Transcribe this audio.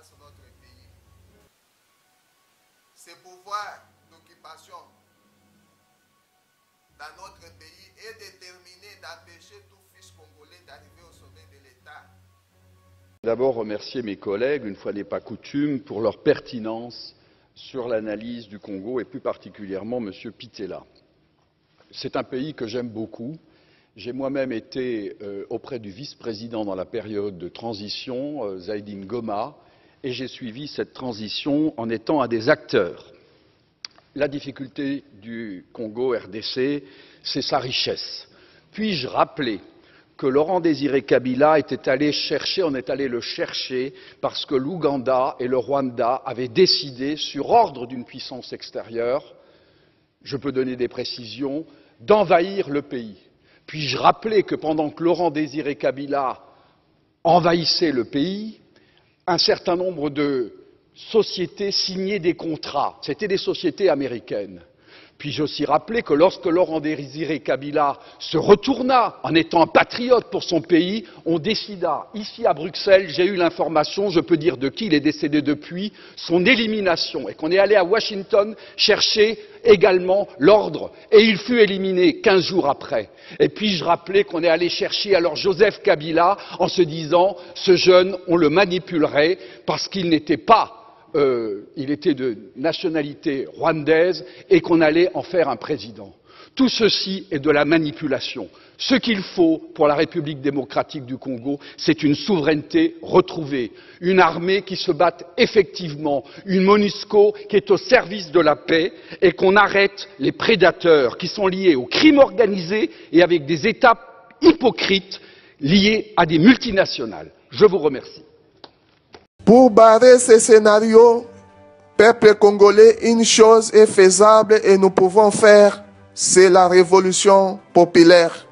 sur notre pays. Ce pouvoir d'occupation dans notre pays est déterminé d'empêcher tout fils congolais d'arriver au sommet de l'État. D'abord remercier mes collègues, une fois n'est pas coutume, pour leur pertinence sur l'analyse du Congo et plus particulièrement M. Pittella. C'est un pays que j'aime beaucoup. J'ai moi-même été auprès du vice-président dans la période de transition, Zaïdine Goma, et j'ai suivi cette transition en étant un des acteurs. La difficulté du Congo RDC, c'est sa richesse. Puis-je rappeler que Laurent Désiré Kabila était allé chercher, on est allé le chercher parce que l'Ouganda et le Rwanda avaient décidé, sur ordre d'une puissance extérieure, je peux donner des précisions, d'envahir le pays. Puis-je rappeler que pendant que Laurent Désiré Kabila envahissait le pays, un certain nombre de sociétés signaient des contrats. C'était des sociétés américaines. Puis-je aussi rappeler que lorsque Laurent Désiré Kabila se retourna en étant un patriote pour son pays, on décida, ici à Bruxelles, j'ai eu l'information, je peux dire de qui il est décédé depuis, son élimination, et qu'on est allé à Washington chercher également l'ordre, et il fut éliminé 15 jours après. Et puis-je rappeler qu'on est allé chercher alors Joseph Kabila en se disant, ce jeune, on le manipulerait parce qu'il n'était pas il était de nationalité rwandaise et qu'on allait en faire un président. Tout ceci est de la manipulation. Ce qu'il faut pour la République démocratique du Congo, c'est une souveraineté retrouvée, une armée qui se batte effectivement, une MONUSCO qui est au service de la paix et qu'on arrête les prédateurs qui sont liés au crime organisé et avec des États hypocrites liés à des multinationales. Je vous remercie. Pour barrer ce scénario, peuple congolais, une chose est faisable et nous pouvons faire, c'est la révolution populaire.